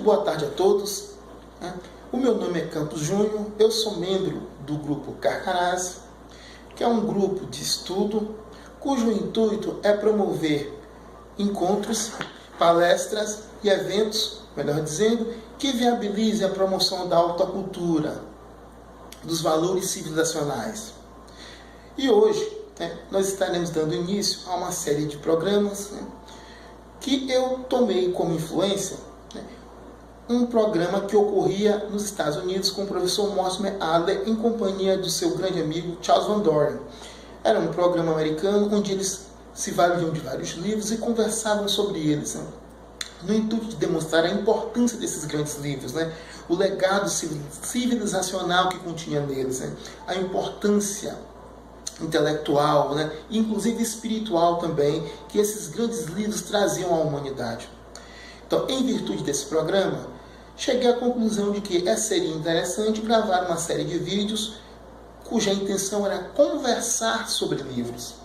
boa tarde a todos. O meu nome é Campos Júnior, eu sou membro do grupo Carcarás, que é um grupo de estudo cujo intuito é promover encontros, palestras e eventos, melhor dizendo, que viabilizem a promoção da alta cultura, dos valores civilizacionais. E hoje nós estaremos dando início a uma série de programas que eu tomei como influência um programa que ocorria nos Estados Unidos com o professor Mortimer Adler em companhia do seu grande amigo Charles Van Doren. Era um programa americano onde eles se valiam de vários livros e conversavam sobre eles, no intuito de demonstrar a importância desses grandes livros, o legado civilizacional que continha neles, a importância intelectual, inclusive espiritual também, que esses grandes livros traziam à humanidade. Então, em virtude desse programa, cheguei à conclusão de que seria interessante gravar uma série de vídeos cuja intenção era conversar sobre livros.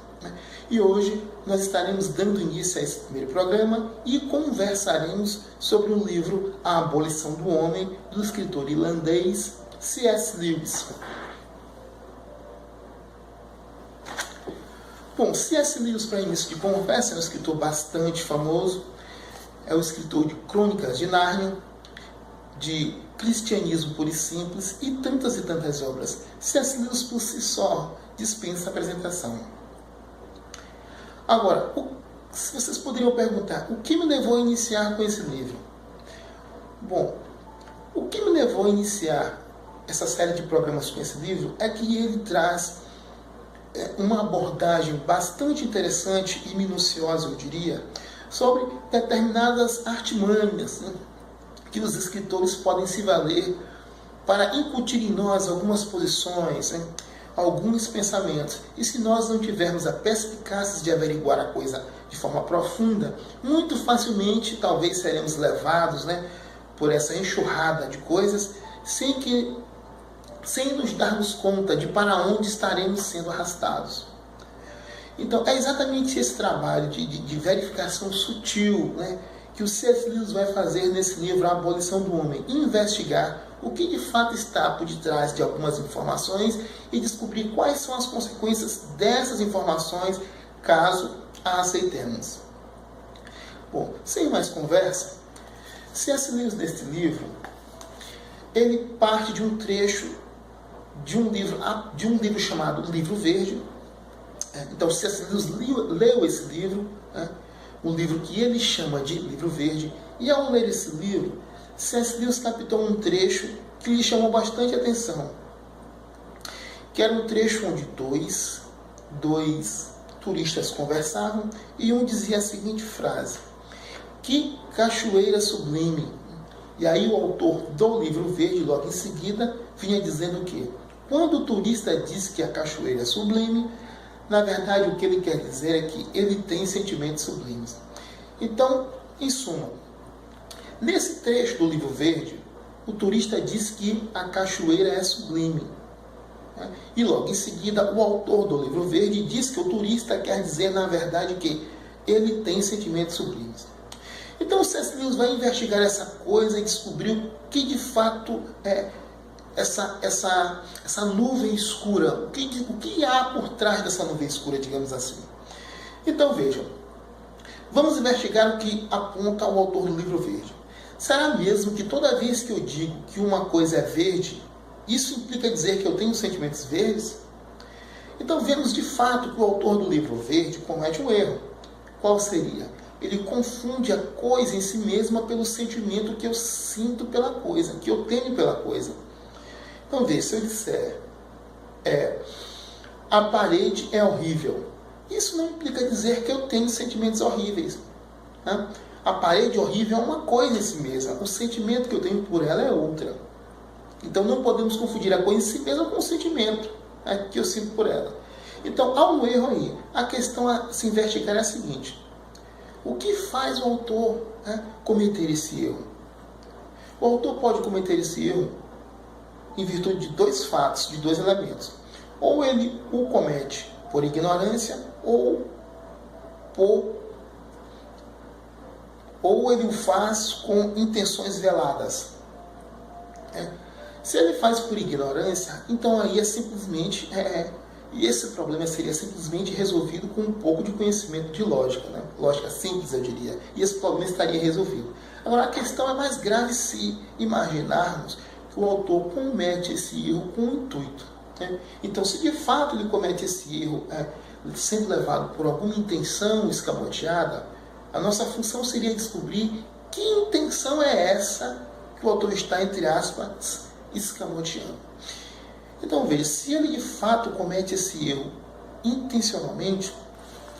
E hoje nós estaremos dando início a esse primeiro programa e conversaremos sobre o livro A Abolição do Homem, do escritor irlandês C.S. Lewis. Bom, C.S. Lewis, para início de conversa, é um escritor bastante famoso. É o escritor de Crônicas de Nárnia, de Cristianismo Puro e Simples e tantas obras. C.S. Lewis, por si só, dispensa apresentação. Agora, vocês poderiam perguntar, o que me levou a iniciar com esse livro? Bom, o que me levou a iniciar essa série de programas com esse livro é que ele traz uma abordagem bastante interessante e minuciosa, eu diria, sobre determinadas artimanhas que os escritores podem se valer para incutir em nós algumas posições, alguns pensamentos. E se nós não tivermos a perspicácia de averiguar a coisa de forma profunda, muito facilmente talvez seremos levados por essa enxurrada de coisas sem nos darmos conta de para onde estaremos sendo arrastados. Então, é exatamente esse trabalho de verificação sutil que o C.S. Lewis vai fazer nesse livro A Abolição do Homem. Investigar o que de fato está por detrás de algumas informações e descobrir quais são as consequências dessas informações caso a aceitemos. Bom, sem mais conversa, C.S. Lewis, neste livro, ele parte de um trecho de um livro chamado Livro Verde. Então, C.S. Lewis leu esse livro, um livro que ele chama de Livro Verde, e ao ler esse livro, C.S. Lewis captou um trecho que lhe chamou bastante atenção, que era um trecho onde dois turistas conversavam e um dizia a seguinte frase: "Que cachoeira sublime!" E aí o autor do Livro Verde, logo em seguida, vinha dizendo que quando o turista diz que a cachoeira é sublime, na verdade o que ele quer dizer é que ele tem sentimentos sublimes. Então, em suma, nesse trecho do Livro Verde, o turista diz que a cachoeira é sublime. E logo em seguida, o autor do Livro Verde diz que o turista quer dizer, na verdade, que ele tem sentimentos sublimes. Então, o C.S. Lewis vai investigar essa coisa e descobrir o que de fato é essa nuvem escura. O que há por trás dessa nuvem escura, digamos assim. Então, vejam. Vamos investigar o que aponta o autor do Livro Verde. Será mesmo que toda vez que eu digo que uma coisa é verde, isso implica dizer que eu tenho sentimentos verdes? Então, vemos de fato que o autor do Livro Verde comete um erro. Qual seria? Ele confunde a coisa em si mesma pelo sentimento que eu sinto pela coisa, que eu tenho pela coisa. Então, veja, se eu disser a parede é horrível, isso não implica dizer que eu tenho sentimentos horríveis. A parede horrível é uma coisa em si mesma, o sentimento que eu tenho por ela é outra. Então, não podemos confundir a coisa em si mesma com o sentimento que eu sinto por ela. Então, há um erro aí. A questão a se investigar é a seguinte: o que faz o autor cometer esse erro? O autor pode cometer esse erro em virtude de dois fatos, de dois elementos. Ou ele o comete por ignorância ou ou ele o faz com intenções veladas. Se ele faz por ignorância, então aí é simplesmente... e esse problema seria simplesmente resolvido com um pouco de conhecimento de lógica, né? Lógica simples, eu diria. E esse problema estaria resolvido. Agora, a questão é mais grave se imaginarmos que o autor comete esse erro com um intuito. Né? Então, se de fato ele comete esse erro sendo levado por alguma intenção escamoteada, a nossa função seria descobrir que intenção é essa que o autor está, entre aspas, escamoteando. Então veja, se ele de fato comete esse erro intencionalmente,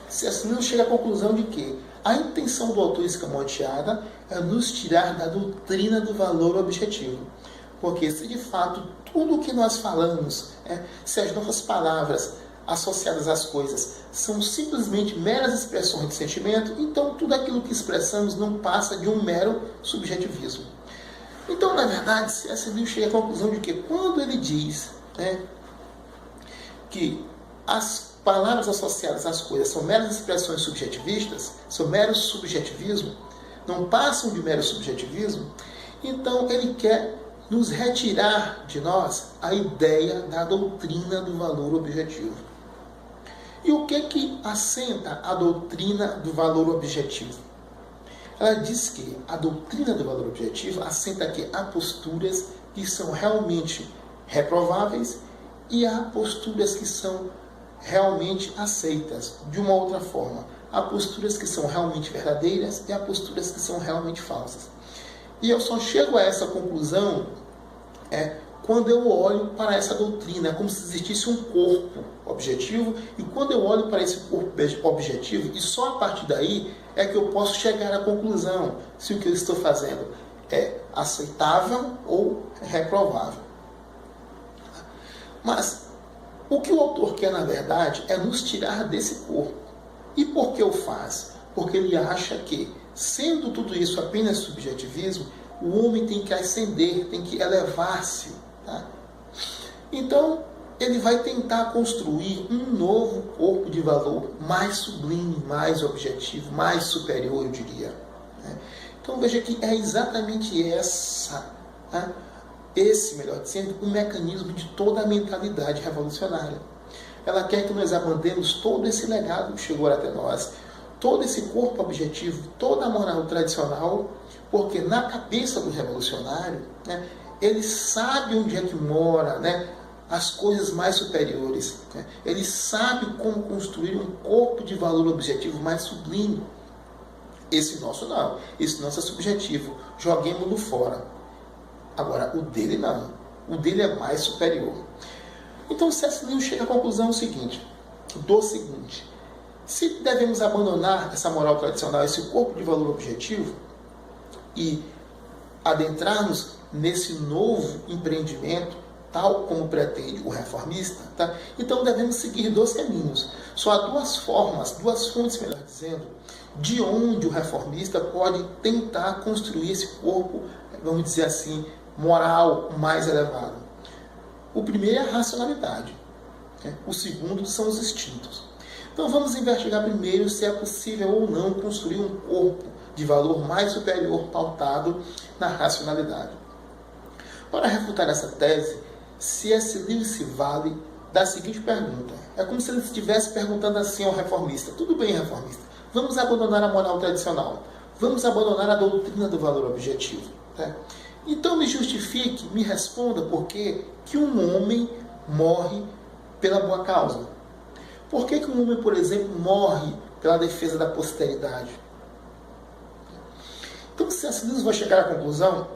se assim não chega à conclusão de que a intenção do autor escamoteada é nos tirar da doutrina do valor objetivo. Porque se de fato tudo o que nós falamos, se as nossas palavras associadas às coisas são simplesmente meras expressões de sentimento, então tudo aquilo que expressamos não passa de um mero subjetivismo. Então, na verdade, C.S. Lewis chega à conclusão de que quando ele diz que as palavras associadas às coisas são meras expressões subjetivistas, são mero subjetivismo, não passam de mero subjetivismo, então ele quer nos retirar de nós a ideia da doutrina do valor objetivo. E o que assenta a doutrina do valor objetivo? Ela diz que a doutrina do valor objetivo assenta que há posturas que são realmente reprováveis e há posturas que são realmente aceitas. De uma outra forma, há posturas que são realmente verdadeiras e há posturas que são realmente falsas. E eu só chego a essa conclusão quando eu olho para essa doutrina, como se existisse um corpo objetivo, e quando eu olho para esse corpo objetivo, e só a partir daí é que eu posso chegar à conclusão se o que eu estou fazendo é aceitável ou reprovável. Mas o que o autor quer, na verdade, é nos tirar desse corpo. E por que o faz? Porque ele acha que, sendo tudo isso apenas subjetivismo, o homem tem que ascender, tem que elevar-se. Tá? Então, ele vai tentar construir um novo corpo de valor mais sublime, mais objetivo, mais superior, eu diria. Então, veja que é exatamente esse, melhor dizendo, o mecanismo de toda a mentalidade revolucionária. Ela quer que nós abandonemos todo esse legado que chegou até nós, todo esse corpo objetivo, toda a moral tradicional, porque na cabeça do revolucionário, ele sabe onde é que mora, as coisas mais superiores. Ele sabe como construir um corpo de valor objetivo mais sublime. Esse nosso não. Esse nosso é subjetivo. Joguemos-no fora. Agora, o dele não. O dele é mais superior. Então, C.S. Lewis chega à conclusão seguinte. Se devemos abandonar essa moral tradicional, esse corpo de valor objetivo, e adentrarmos nesse novo empreendimento, tal como pretende o reformista, tá? Então devemos seguir dois caminhos. Só há duas fontes, melhor dizendo, de onde o reformista pode tentar construir esse corpo, vamos dizer assim, moral mais elevado. O primeiro é a racionalidade. O segundo são os instintos. Então vamos investigar primeiro se é possível ou não construir um corpo de valor mais superior pautado na racionalidade. Para refutar essa tese, C.S. Lewis se vale da seguinte pergunta. É como se ele estivesse perguntando assim ao reformista: tudo bem, reformista, vamos abandonar a moral tradicional, vamos abandonar a doutrina do valor objetivo. Então me justifique, me responda por que um homem morre pela boa causa. Por que um homem, por exemplo, morre pela defesa da posteridade? Então C.S. Lewis vai chegar à conclusão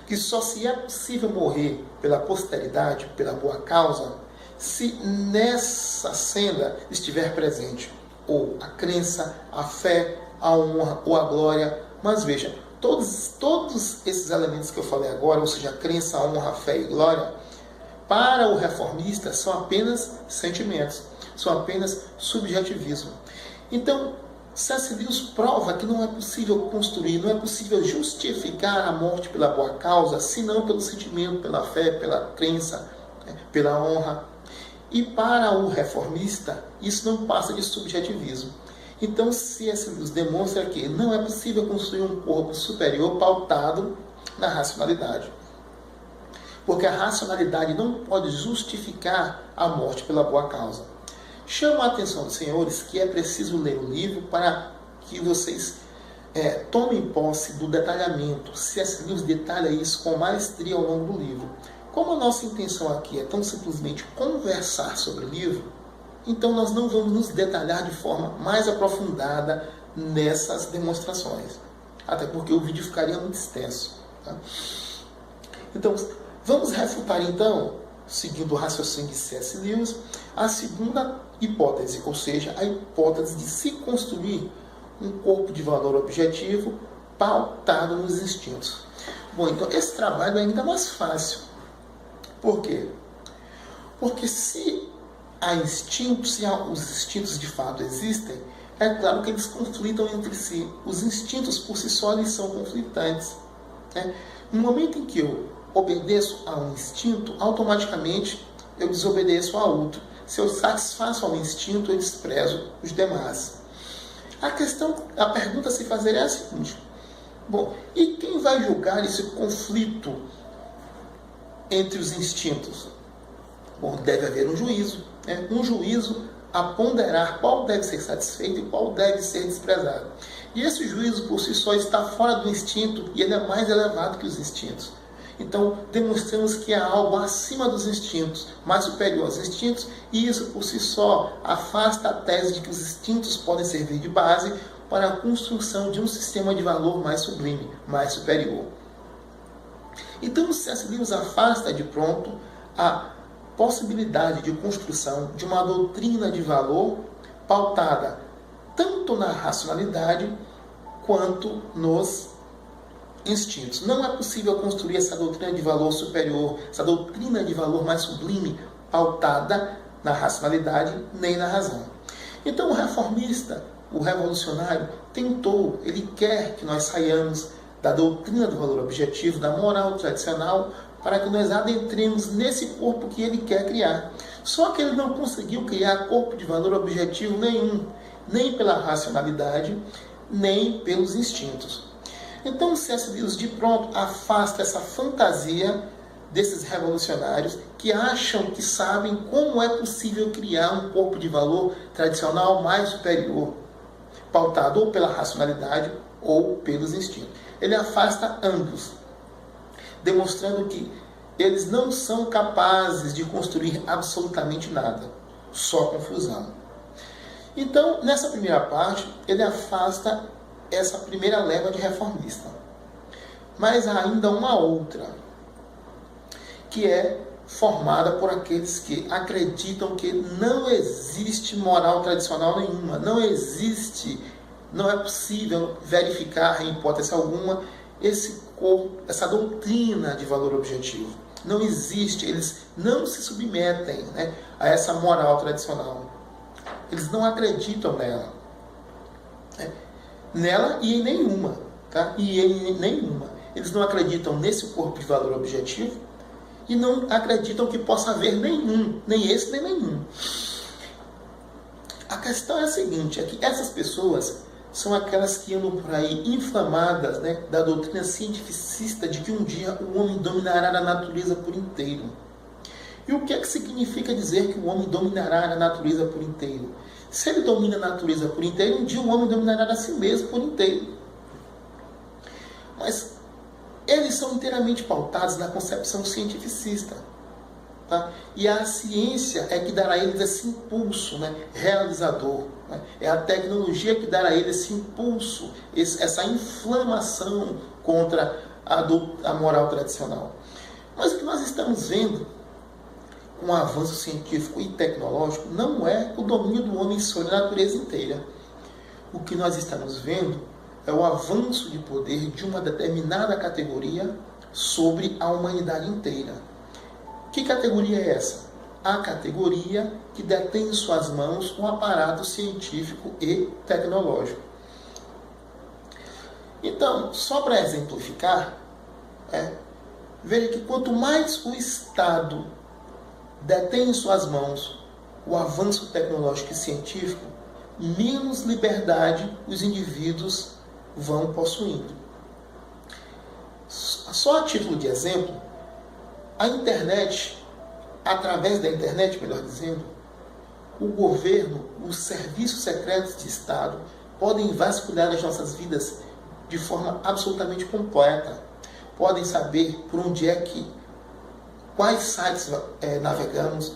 que só se é possível morrer pela posteridade, pela boa causa, se nessa senda estiver presente ou a crença, a fé, a honra ou a glória. Mas veja, todos esses elementos que eu falei agora, ou seja, a crença, a honra, a fé e glória, para o reformista são apenas sentimentos, são apenas subjetivismo. Então, C.S. Lewis prova que não é possível construir, não é possível justificar a morte pela boa causa, senão pelo sentimento, pela fé, pela crença, pela honra. E para o reformista, isso não passa de subjetivismo. Então, C.S. Lewis demonstra que não é possível construir um corpo superior pautado na racionalidade. Porque a racionalidade não pode justificar a morte pela boa causa. Chamo a atenção dos senhores que é preciso ler o livro para que vocês tomem posse do detalhamento. C.S. Lewis detalha isso com maestria ao longo do livro. Como a nossa intenção aqui é tão simplesmente conversar sobre o livro, então nós não vamos nos detalhar de forma mais aprofundada nessas demonstrações. Até porque o vídeo ficaria muito extenso. Tá? Então, vamos refutar então, seguindo o raciocínio de C.S. Lewis, a segunda hipótese, ou seja, a hipótese de se construir um corpo de valor objetivo pautado nos instintos. Bom, então esse trabalho é ainda mais fácil. Por quê? Porque se há instintos, se os instintos de fato existem, é claro que eles conflitam entre si. Os instintos por si só eles são conflitantes. Né? No momento em que eu obedeço a um instinto, automaticamente eu desobedeço a outro. Se eu satisfaço ao instinto, eu desprezo os demais. A pergunta a se fazer é a seguinte: bom, e quem vai julgar esse conflito entre os instintos? Bom, deve haver um juízo. Né? Um juízo a ponderar qual deve ser satisfeito e qual deve ser desprezado. E esse juízo por si só está fora do instinto e ele é mais elevado que os instintos. Então, demonstramos que há algo acima dos instintos, mais superior aos instintos, e isso por si só afasta a tese de que os instintos podem servir de base para a construção de um sistema de valor mais sublime, mais superior. Então, o C.S. Lewis afasta de pronto a possibilidade de construção de uma doutrina de valor pautada tanto na racionalidade quanto nos instintos. Não é possível construir essa doutrina de valor superior, essa doutrina de valor mais sublime, pautada na racionalidade nem na razão. Então o reformista, o revolucionário, ele quer que nós saiamos da doutrina do valor objetivo, da moral tradicional, para que nós adentremos nesse corpo que ele quer criar. Só que ele não conseguiu criar corpo de valor objetivo nenhum, nem pela racionalidade, nem pelos instintos. Então, C.S. Lewis, de pronto, afasta essa fantasia desses revolucionários que acham que sabem como é possível criar um corpo de valor tradicional mais superior, pautado ou pela racionalidade ou pelos instintos. Ele afasta ambos, demonstrando que eles não são capazes de construir absolutamente nada, só confusão. Então, nessa primeira parte, ele afasta essa primeira leva de reformista. Mas há ainda uma outra, que é formada por aqueles que acreditam que não existe moral tradicional nenhuma, não é possível verificar em hipótese alguma essa doutrina de valor objetivo. Não existe, eles não se submetem, né, a essa moral tradicional. Eles não acreditam nela. Nela e em nenhuma. Tá? E em nenhuma. Eles não acreditam nesse corpo de valor objetivo e não acreditam que possa haver nenhum, nem esse nem nenhum. A questão é a seguinte, é que essas pessoas são aquelas que andam por aí inflamadas, né, da doutrina cientificista de que um dia o homem dominará a natureza por inteiro. E o que é que significa dizer que o homem dominará a natureza por inteiro? Se ele domina a natureza por inteiro, um dia o homem dominará a si mesmo por inteiro. Mas eles são inteiramente pautados na concepção cientificista. Tá? E a ciência é que dará a eles esse impulso, né, realizador. Né? É a tecnologia que dará a eles esse impulso, essa inflamação contra a moral tradicional. Mas o que nós estamos vendo com o avanço científico e tecnológico não é o domínio do homem sobre a natureza inteira. O que nós estamos vendo é o avanço de poder de uma determinada categoria sobre a humanidade inteira. Que categoria é essa? A categoria que detém em suas mãos um aparato científico e tecnológico. Então, só para exemplificar, veja que quanto mais o Estado detém em suas mãos o avanço tecnológico e científico, menos liberdade os indivíduos vão possuindo. Só a título de exemplo, a internet, através da internet, melhor dizendo, o governo, os serviços secretos de Estado podem vasculhar as nossas vidas de forma absolutamente completa. Podem saber por onde é que, quais sites navegamos,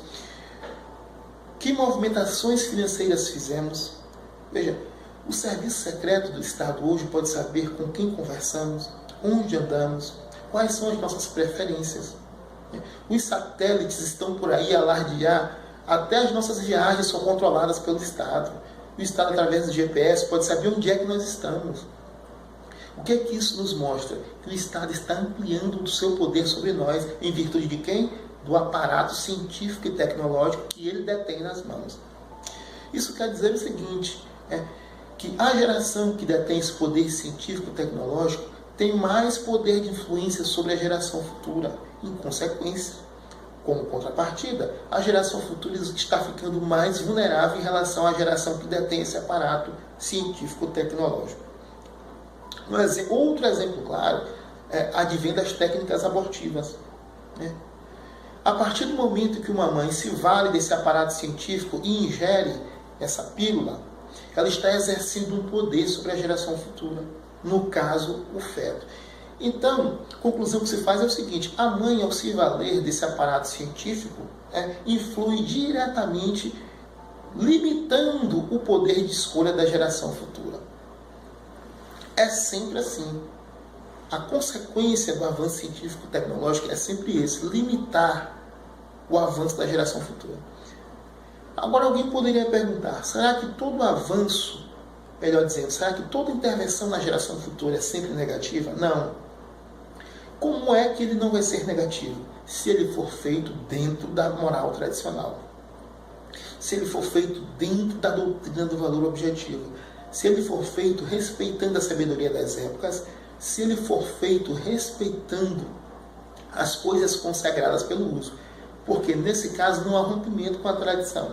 que movimentações financeiras fizemos. Veja, o serviço secreto do Estado hoje pode saber com quem conversamos, onde andamos, quais são as nossas preferências. Os satélites estão por aí a alardear, até as nossas viagens são controladas pelo Estado. O Estado, através do GPS, pode saber onde é que nós estamos. O que é que isso nos mostra? Que o Estado está ampliando o seu poder sobre nós, em virtude de quem? Do aparato científico e tecnológico que ele detém nas mãos. Isso quer dizer o seguinte, que a geração que detém esse poder científico e tecnológico tem mais poder de influência sobre a geração futura. Em consequência, como contrapartida, a geração futura está ficando mais vulnerável em relação à geração que detém esse aparato científico-tecnológico. Outro exemplo claro advém das técnicas abortivas. A partir do momento que uma mãe se vale desse aparato científico e ingere essa pílula, ela está exercendo um poder sobre a geração futura, no caso, o feto. Então, a conclusão que se faz é o seguinte: a mãe, ao se valer desse aparato científico, influi diretamente, limitando o poder de escolha da geração futura. É sempre assim. A consequência do avanço científico-tecnológico é sempre esse: limitar o avanço da geração futura. Agora, alguém poderia perguntar: será que todo avanço, melhor dizendo, será que toda intervenção na geração futura é sempre negativa? Não. Como é que ele não vai ser negativo? Se ele for feito dentro da moral tradicional. Se ele for feito dentro da doutrina do valor objetivo. Se ele for feito respeitando a sabedoria das épocas. Se ele for feito respeitando as coisas consagradas pelo uso. Porque nesse caso não há rompimento com a tradição.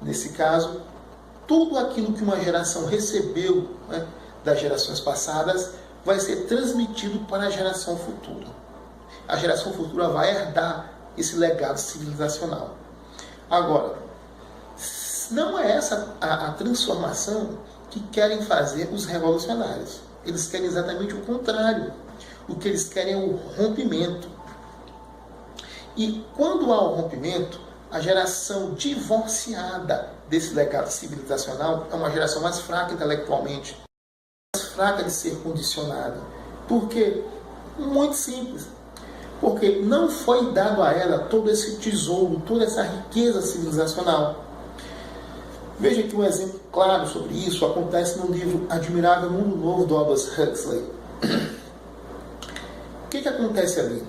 Nesse caso, tudo aquilo que uma geração recebeu das gerações passadas vai ser transmitido para a geração futura. A geração futura vai herdar esse legado civilizacional. Agora, não é essa a transformação que querem fazer os revolucionários. Eles querem exatamente o contrário. O que eles querem é o rompimento. E quando há o rompimento, a geração divorciada desse legado civilizacional é uma geração mais fraca intelectualmente, mais fraca de ser condicionada. Por quê? Muito simples. Porque não foi dado a ela todo esse tesouro, toda essa riqueza civilizacional. Veja que um exemplo claro sobre isso acontece no livro Admirável Mundo Novo, do Aldous Huxley. O que acontece ali?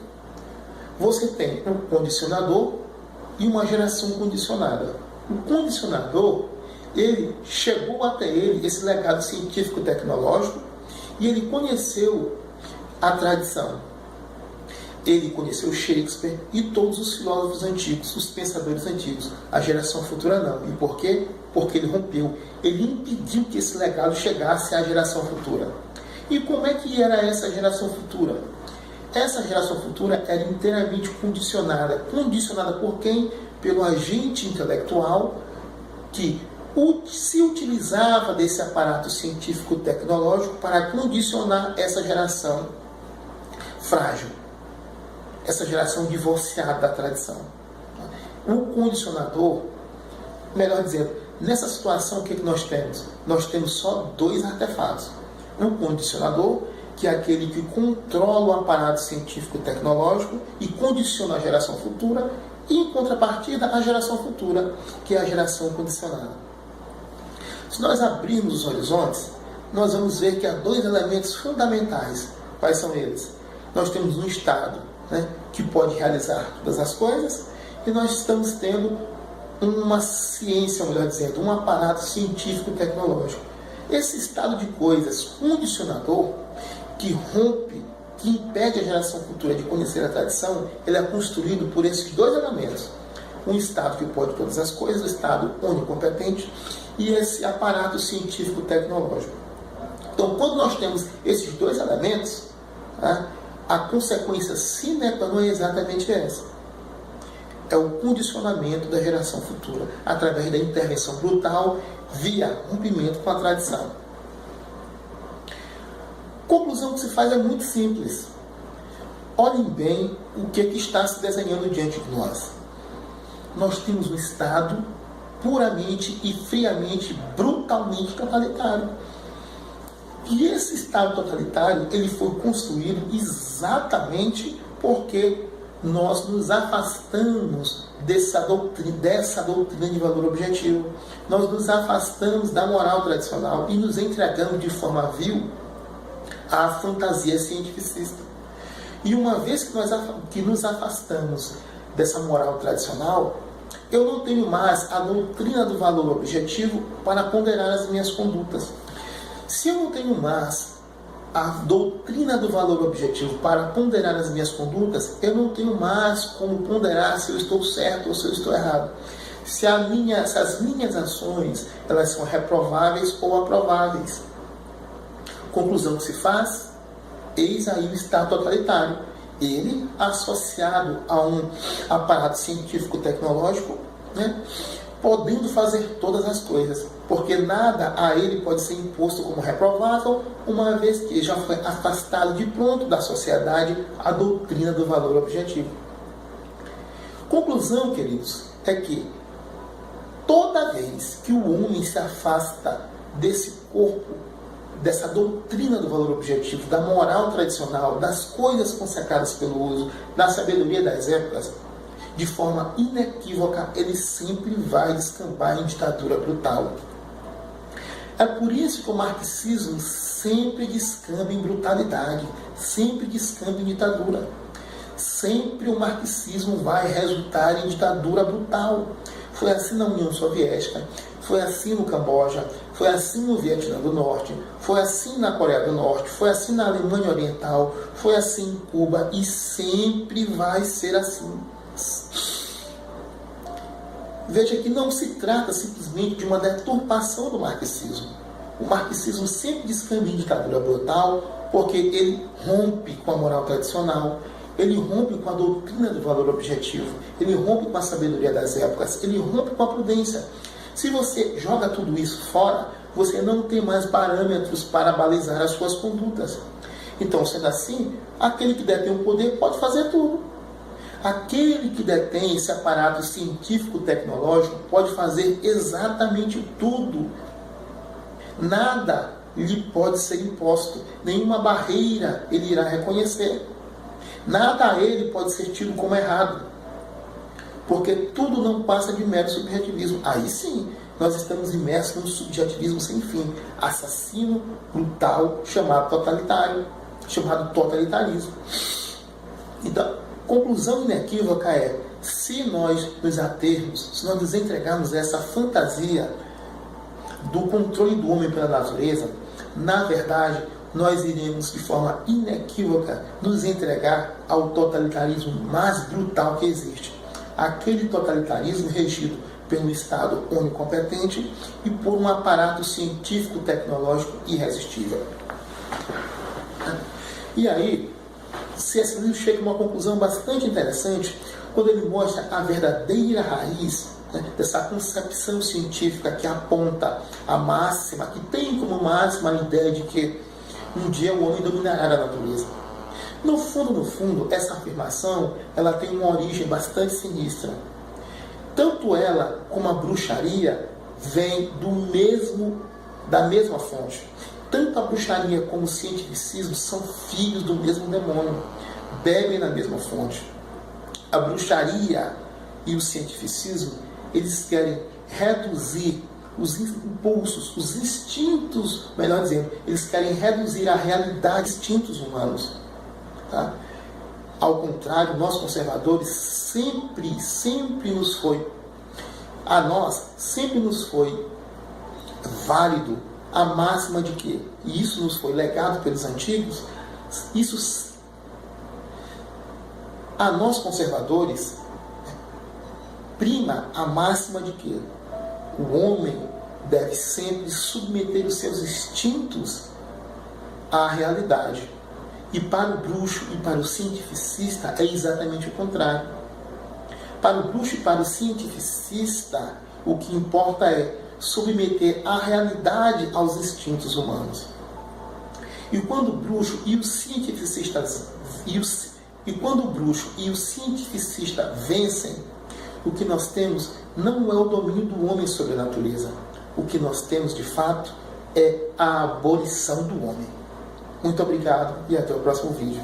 Você tem um condicionador e uma geração condicionada. O condicionador, ele chegou até ele esse legado científico-tecnológico e ele conheceu a tradição. Ele conheceu Shakespeare e todos os filósofos antigos, os pensadores antigos. A geração futura não. E por quê? Porque ele rompeu. Ele impediu que esse legado chegasse à geração futura. E como é que era essa geração futura? Essa geração futura era inteiramente condicionada. Condicionada por quem? Pelo agente intelectual que se utilizava desse aparato científico-tecnológico para condicionar essa geração frágil. Essa geração divorciada da tradição. O condicionador, melhor dizendo, nessa situação o que nós temos? Nós temos só dois artefatos. Um condicionador, que é aquele que controla o aparato científico-tecnológico e condiciona a geração futura, e em contrapartida a geração futura, que é a geração condicionada. Se nós abrirmos os horizontes, nós vamos ver que há dois elementos fundamentais. Quais são eles? Nós temos um Estado que pode realizar todas as coisas, e nós estamos tendo uma ciência, melhor dizendo, um aparato científico e tecnológico. Esse estado de coisas condicionador, que rompe, que impede a geração futura de conhecer a tradição, ele é construído por esses dois elementos. Um Estado que pode todas as coisas, o Estado onicompetente, e esse aparato científico-tecnológico. Então, quando nós temos esses dois elementos, a consequência sine qua non é exatamente essa. É o condicionamento da geração futura, através da intervenção brutal, via rompimento com a tradição. Conclusão que se faz é muito simples. Olhem bem o que está se desenhando diante de nós. Nós temos um Estado puramente e friamente, brutalmente totalitário. E esse Estado totalitário, ele foi construído exatamente porque nós nos afastamos dessa doutrina de valor objetivo. Nós nos afastamos da moral tradicional e nos entregamos de forma vil à fantasia cientificista. E uma vez que nos afastamos dessa moral tradicional, eu não tenho mais a doutrina do valor objetivo para ponderar as minhas condutas. Se eu não tenho mais a doutrina do valor objetivo para ponderar as minhas condutas, eu não tenho mais como ponderar se eu estou certo ou se eu estou errado. Se as minhas ações elas são reprováveis ou aprováveis. Conclusão que se faz, eis aí o Estado totalitário. Ele, associado a um aparato científico-tecnológico, podendo fazer todas as coisas, porque nada a ele pode ser imposto como reprovável, uma vez que já foi afastado de pronto da sociedade a doutrina do valor objetivo. Conclusão, queridos, é que toda vez que o homem se afasta desse corpo, dessa doutrina do valor objetivo, da moral tradicional, das coisas consacradas pelo uso, da sabedoria das épocas, de forma inequívoca, ele sempre vai descambar em ditadura brutal. É por isso que o marxismo sempre descamba em brutalidade, sempre descamba em ditadura. Sempre o marxismo vai resultar em ditadura brutal. Foi assim na União Soviética, foi assim no Camboja, foi assim no Vietnã do Norte, foi assim na Coreia do Norte, foi assim na Alemanha Oriental, foi assim em Cuba e sempre vai ser assim. Veja que não se trata simplesmente de uma deturpação do marxismo. O marxismo sempre descamba em ditadura brutal porque ele rompe com a moral tradicional, ele rompe com a doutrina do valor objetivo, ele rompe com a sabedoria das épocas, ele rompe com a prudência. Se você joga tudo isso fora, você não tem mais parâmetros para balizar as suas condutas. Então, sendo assim, aquele que detém o poder pode fazer tudo. Aquele que detém esse aparato científico-tecnológico pode fazer exatamente tudo. Nada lhe pode ser imposto, nenhuma barreira ele irá reconhecer. Nada a ele pode ser tido como errado, porque tudo não passa de mero subjetivismo. Aí sim, nós estamos imersos num subjetivismo sem fim, assassino, brutal, chamado totalitarismo. Então, conclusão inequívoca é, se nós nos atermos, se nós nos entregarmos a essa fantasia do controle do homem pela natureza, na verdade, nós iremos de forma inequívoca nos entregar ao totalitarismo mais brutal que existe. Aquele totalitarismo regido pelo Estado onicompetente e por um aparato científico-tecnológico irresistível. E aí, C.S. Lewis chega a uma conclusão bastante interessante quando ele mostra a verdadeira raiz dessa concepção científica que aponta a máxima, que tem como máxima a ideia de que um dia o homem dominará a natureza. No fundo, essa afirmação ela tem uma origem bastante sinistra. Tanto ela como a bruxaria vem da mesma fonte. Tanto a bruxaria como o cientificismo são filhos do mesmo demônio, bebem na mesma fonte. A bruxaria e o cientificismo, eles querem reduzir os impulsos, os instintos, melhor dizendo, eles querem reduzir a realidade dos instintos humanos. Tá? Ao contrário, nós conservadores sempre nos foi válido a máxima de que, e isso nos foi legado pelos antigos, a nós conservadores, prima a máxima de que o homem deve sempre submeter os seus instintos à realidade. E para o bruxo e para o cientificista é exatamente o contrário. Para o bruxo e para o cientificista, o que importa é submeter a realidade aos instintos humanos. E quando o bruxo e o cientificista vencem, o que nós temos não é o domínio do homem sobre a natureza. O que nós temos, de fato, é a abolição do homem. Muito obrigado e até o próximo vídeo.